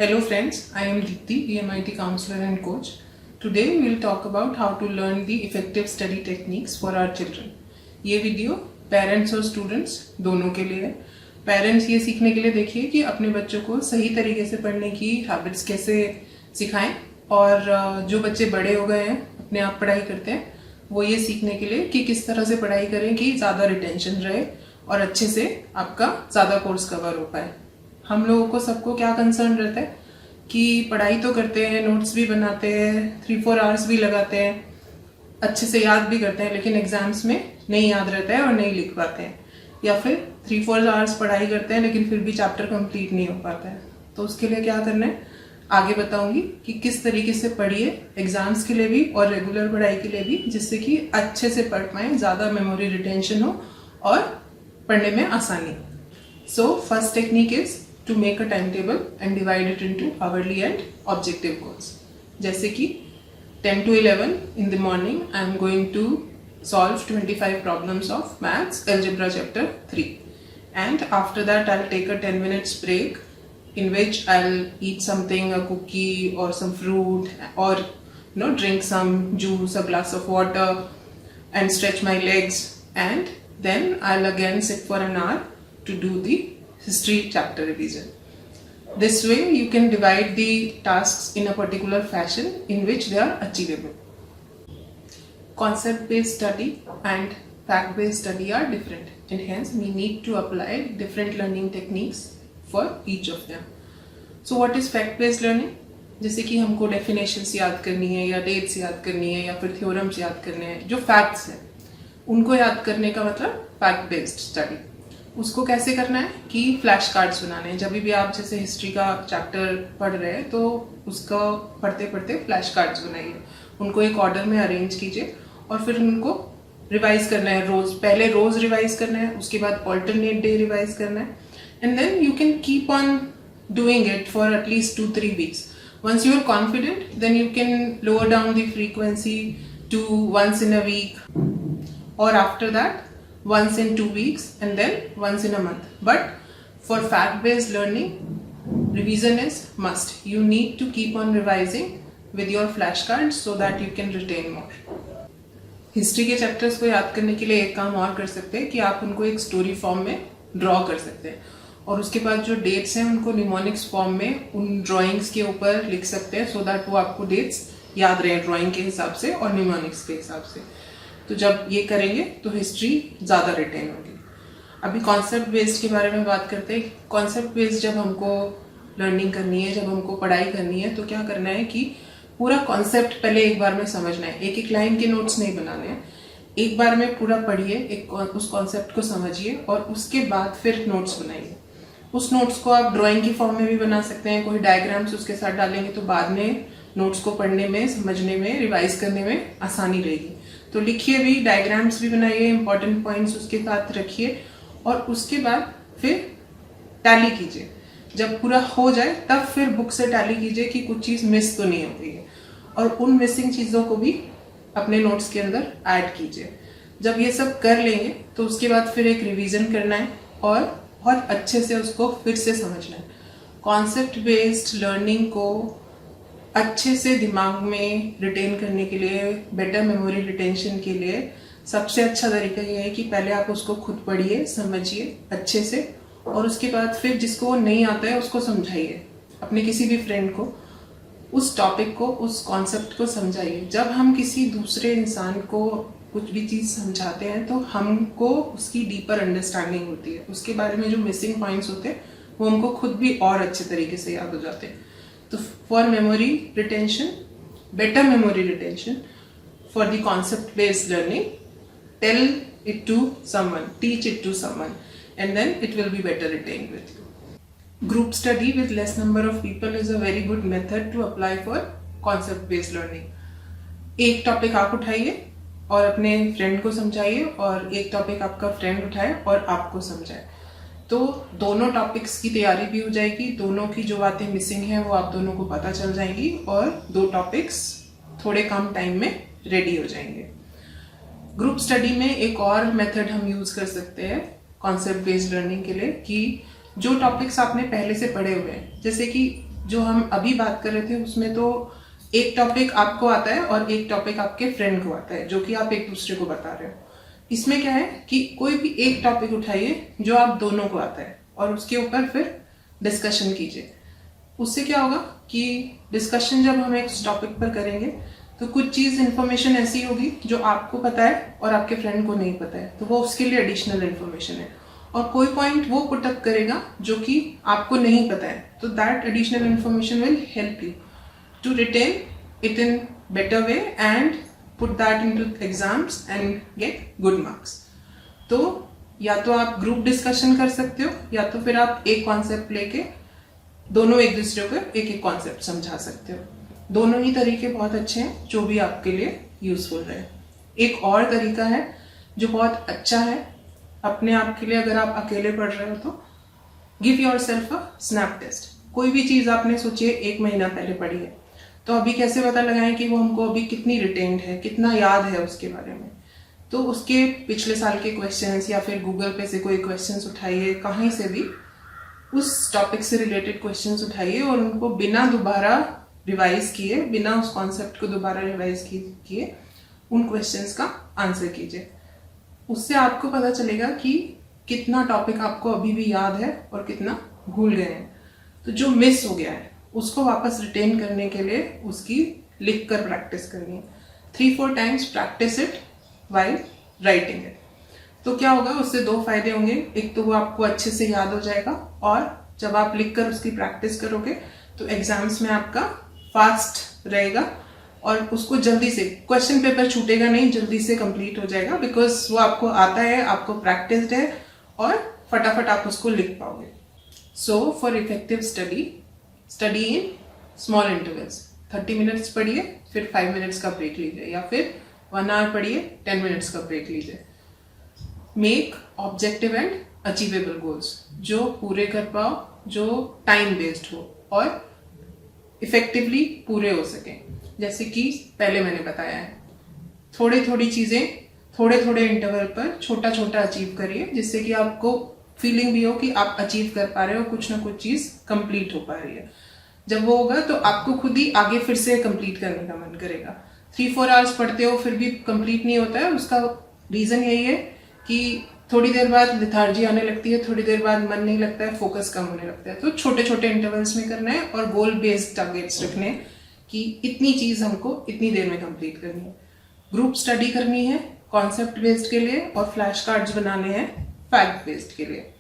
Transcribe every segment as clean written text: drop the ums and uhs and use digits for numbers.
Hello friends, I am Deepti, EMIT counselor and coach. Today we will talk about how to learn the effective study techniques for our children. ये video parents और students दोनों के लिए है. Parents ये सीखने के लिए देखिए कि अपने बच्चों को सही तरीके से पढ़ने की हैबिट्स कैसे सिखाएं, और जो बच्चे बड़े हो गए हैं अपने आप पढ़ाई करते हैं वो ये सीखने के लिए कि किस तरह से पढ़ाई करें कि ज़्यादा रिटेंशन रहे और अच्छे से आपका ज़्यादा कोर्स कवर हो पाए. हम लोगों को सबको क्या कंसर्न रहता है कि पढ़ाई तो करते हैं, नोट्स भी बनाते हैं, 3-4 आवर्स भी लगाते हैं, अच्छे से याद भी करते हैं, लेकिन एग्जाम्स में नहीं याद रहता है और नहीं लिख पाते हैं. या फिर 3-4 आवर्स पढ़ाई करते हैं लेकिन फिर भी चैप्टर कंप्लीट नहीं हो पाता है. तो उसके लिए क्या करना है आगे बताऊंगी कि किस तरीके से पढ़िए एग्जाम्स के लिए भी और रेगुलर पढ़ाई के लिए भी, जिससे कि अच्छे से पढ़ पाएँ, ज़्यादा मेमोरी रिटेंशन हो और पढ़ने में आसानी. So first technique is to make a timetable and divide it into hourly and objective goals. जैसे कि 10 to 11 in the morning I am going to solve 25 problems of maths algebra chapter 3, and after that I'll take a 10 minutes break in which I'll eat something, a cookie or some fruit, or drink some juice, a glass of water, and stretch my legs, and then I'll again sit for an hour to do the history chapter revision. This way you can divide the tasks in a particular fashion in which they are achievable. Concept based study and fact based study are different, and hence we need to apply different learning techniques for each of them. So what is fact based learning? जैसे कि हमको definitions याद करनी है या dates याद करनी है या फिर थ्योरम्स याद करने हैं, जो फैक्ट्स हैं उनको याद करने का मतलब फैक्ट बेस्ड स्टडी. उसको कैसे करना है कि फ्लैश कार्ड्स बनाने हैं. जब भी आप जैसे हिस्ट्री का चैप्टर पढ़ रहे हैं तो उसका पढ़ते पढ़ते फ्लैश कार्ड्स बनाइए, उनको एक ऑर्डर में अरेंज कीजिए और फिर उनको रिवाइज करना है. पहले रोज रिवाइज करना है, उसके बाद ऑल्टरनेट डे रिवाइज करना है, and then you can keep on doing it for at least 2-3 weeks. Once you are confident, then you can lower down the frequency to once in a week, or after that once in 2 weeks, and then once in a month. But for fact based learning, revision is must. You need to keep on revising with your flashcards so that you can retain more. History के chapters को याद करने के लिए एक काम और कर सकते हैं कि आप उनको एक स्टोरी फॉर्म में ड्रॉ कर सकते हैं, और उसके बाद जो डेट्स हैं उनको निमोनिक्स फॉर्म में उन ड्राइंग्स के ऊपर लिख सकते हैं, सो दैट वो आपको डेट्स याद रहे ड्राइंग के हिसाब से और निमोनिक्स के हिसाब से. तो जब ये करेंगे तो हिस्ट्री ज़्यादा रिटेन होगी. अभी कॉन्सेप्ट बेस्ड के बारे में बात करते हैं. कॉन्सेप्ट बेस्ड जब हमको लर्निंग करनी है, जब हमको पढ़ाई करनी है, तो क्या करना है कि पूरा कॉन्सेप्ट पहले एक बार में समझना है. एक एक लाइन के नोट्स नहीं बनाने हैं, एक बार में पूरा पढ़िए, उस कॉन्सेप्ट को समझिए और उसके बाद फिर नोट्स बनाइए. उस नोट्स को आप ड्राइंग की फॉर्म में भी बना सकते हैं, कोई डायग्राम्स उसके साथ डालेंगे तो बाद में नोट्स को पढ़ने में, समझने में, रिवाइज करने में आसानी रहेगी. तो लिखिए भी, डायग्राम्स भी बनाइए, इंपॉर्टेंट पॉइंट्स उसके साथ रखिए, और उसके बाद फिर टैली कीजिए. जब पूरा हो जाए तब फिर बुक से टैली कीजिए कि कुछ चीज़ मिस तो नहीं हो गई है, और उन मिसिंग चीज़ों को भी अपने नोट्स के अंदर ऐड कीजिए. जब ये सब कर लेंगे तो उसके बाद फिर एक रिवीजन करना है और बहुत अच्छे से उसको फिर से समझना है. कॉन्सेप्ट बेस्ड लर्निंग को अच्छे से दिमाग में रिटेन करने के लिए, बेटर मेमोरी रिटेंशन के लिए सबसे अच्छा तरीका ये है कि पहले आप उसको खुद पढ़िए, समझिए अच्छे से, और उसके बाद फिर जिसको नहीं आता है उसको समझाइए. अपने किसी भी फ्रेंड को उस टॉपिक को, उस कॉन्सेप्ट को समझाइए. जब हम किसी दूसरे इंसान को कुछ भी चीज़ समझाते हैं तो हमको उसकी डीपर अंडरस्टैंडिंग होती है, उसके बारे में जो मिसिंग पॉइंट्स होते हैं वो हमको खुद भी और अच्छे तरीके से याद हो जाते हैं. तो for memory retention, better memory retention, for the concept based learning, tell it to someone, teach it to someone, and then it will be better retained with you. Group study with less number of people is a very good method to apply for concept based learning. एक topic आप उठाइए और अपने friend को समझाइए, और एक topic आपका फ्रेंड उठाए और आपको समझाए. तो दोनों टॉपिक्स की तैयारी भी हो जाएगी, दोनों की जो बातें मिसिंग हैं वो आप दोनों को पता चल जाएंगी, और 2 टॉपिक्स थोड़े कम टाइम में रेडी हो जाएंगे. ग्रुप स्टडी में एक और मेथड हम यूज़ कर सकते हैं कॉन्सेप्ट बेस्ड लर्निंग के लिए, कि जो टॉपिक्स आपने पहले से पढ़े हुए हैं, जैसे कि जो हम अभी बात कर रहे थे उसमें तो एक टॉपिक आपको आता है और एक टॉपिक आपके फ्रेंड को आता है, जो कि आप एक दूसरे को बता रहे हो। इसमें क्या है कि कोई भी एक टॉपिक उठाइए जो आप दोनों को आता है और उसके ऊपर फिर डिस्कशन कीजिए। उससे क्या होगा कि डिस्कशन जब हम एक टॉपिक पर करेंगे तो कुछ चीज इन्फॉर्मेशन ऐसी होगी जो आपको पता है और आपके फ्रेंड को नहीं पता है, तो वो उसके लिए एडिशनल इन्फॉर्मेशन है। और कोई पॉइंट वो पुट अप करेगा जो कि आपको नहीं पता है, तो that additional information will help you to retain it in better way and put that into exams and get good marks. तो या तो आप ग्रुप डिस्कशन कर सकते हो या तो फिर आप एक कॉन्सेप्ट लेके दोनों एक दूसरे को एक एक कॉन्सेप्ट समझा सकते हो। दोनों ही तरीके बहुत अच्छे हैं, जो भी आपके लिए यूजफुल रहे। एक और तरीका है जो बहुत अच्छा है अपने आप के लिए, अगर आप अकेले पढ़ रहे हो तो give yourself a snap test. कोई भी चीज आपने सोचिए 1 महीना पहले पढ़ी है, तो अभी कैसे पता लगाएं कि वो हमको अभी कितनी रिटेन्ड है, कितना याद है उसके बारे में। तो उसके पिछले साल के क्वेश्चंस या फिर गूगल पे से कोई क्वेश्चंस उठाइए, कहीं से भी उस टॉपिक से रिलेटेड क्वेश्चंस उठाइए और उनको बिना दोबारा रिवाइज किए, बिना उस कॉन्सेप्ट को दोबारा रिवाइज किए उन क्वेश्चंस का आंसर कीजिए। उससे आपको पता चलेगा कि कितना टॉपिक आपको अभी भी याद है और कितना भूल गए हैं। तो जो मिस हो गया है उसको वापस रिटेन करने के लिए उसकी लिख कर प्रैक्टिस करनी है। 3-4 times practice it while writing it. तो क्या होगा, उससे 2 फायदे होंगे। एक तो वो आपको अच्छे से याद हो जाएगा, और जब आप लिखकर उसकी प्रैक्टिस करोगे तो एग्जाम्स में आपका फास्ट रहेगा और उसको जल्दी से क्वेश्चन पेपर छूटेगा नहीं, जल्दी से कंप्लीट हो जाएगा, बिकॉज वो आपको आता है, आपको प्रैक्टिस्ड है और फटाफट आप उसको लिख पाओगे। So for effective study in small intervals. 30 minutes पढ़िए, फिर 5 मिनट्स का ब्रेक लीजिए, या फिर 1 आवर पढ़िए, 10 मिनट्स का ब्रेक लीजिए। Make objective and achievable goals, जो पूरे कर पाओ, जो टाइम बेस्ड हो और इफेक्टिवली पूरे हो सके। जैसे कि पहले मैंने बताया है, थोड़ी थोड़ी चीजें थोड़े थोड़े इंटरवल पर छोटा छोटा अचीव करिए, जिससे कि आपको फीलिंग भी हो कि आप अचीव कर पा रहे हो, कुछ ना कुछ चीज कंप्लीट हो पा रही है। जब वो होगा तो आपको खुद ही आगे फिर से कंप्लीट करने का मन करेगा। 3-4 आवर्स पढ़ते हो फिर भी कंप्लीट नहीं होता है, उसका रीजन यही है कि थोड़ी देर बाद लिथार्जी आने लगती है, थोड़ी देर बाद मन नहीं लगता है, फोकस कम होने लगता है। तो छोटे छोटे इंटरवल्स में करना है और गोल बेस्ड टारगेट्स रखने हैं कि इतनी चीज हमको इतनी देर में कंप्लीट करनी है। ग्रुप स्टडी करनी है कॉन्सेप्ट बेस्ड के लिए, और फ्लैश कार्ड्स बनाने हैं फैक्ट बेस्ड के लिए।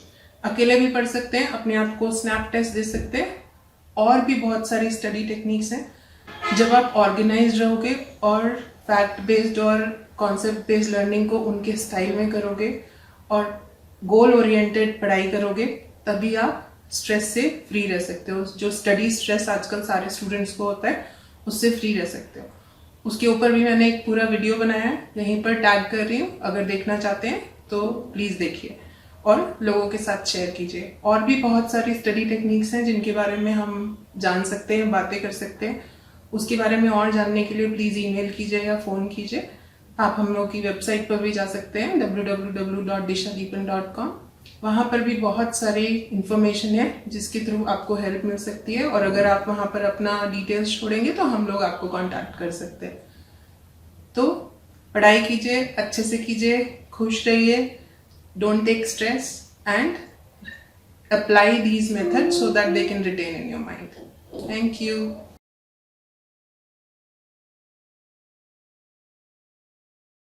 अकेले भी पढ़ सकते हैं, अपने आप को स्नैप टेस्ट दे सकते हैं, और भी बहुत सारी स्टडी टेक्निक्स हैं। जब आप ऑर्गेनाइज रहोगे और फैक्ट बेस्ड और कॉन्सेप्ट बेस्ड लर्निंग को उनके स्टाइल में करोगे और गोल ओरिएंटेड पढ़ाई करोगे, तभी आप स्ट्रेस से फ्री रह सकते हो। जो स्टडी स्ट्रेस आजकल सारे स्टूडेंट्स को होता है, उससे फ्री रह सकते हो। उसके ऊपर भी मैंने एक पूरा वीडियो बनाया है, यहीं पर टैग कर रही हूँ, अगर देखना चाहते हैं तो प्लीज देखिए और लोगों के साथ शेयर कीजिए। और भी बहुत सारी स्टडी टेक्निक्स हैं जिनके बारे में हम जान सकते हैं, बातें कर सकते हैं। उसके बारे में और जानने के लिए प्लीज ईमेल कीजिए या फोन कीजिए। आप हम लोग की वेबसाइट पर भी जा सकते हैं www.dishadeepan.com। वहाँ पर भी बहुत सारी इंफॉर्मेशन है जिसके थ्रू आपको हेल्प मिल सकती है, और अगर आप वहाँ पर अपना डिटेल्स छोड़ेंगे तो हम लोग आपको कांटेक्ट कर सकते हैं। तो पढ़ाई कीजिए, अच्छे से कीजिए, खुश रहिए, don't take stress and apply these methods so that they can retain in your mind. Thank you.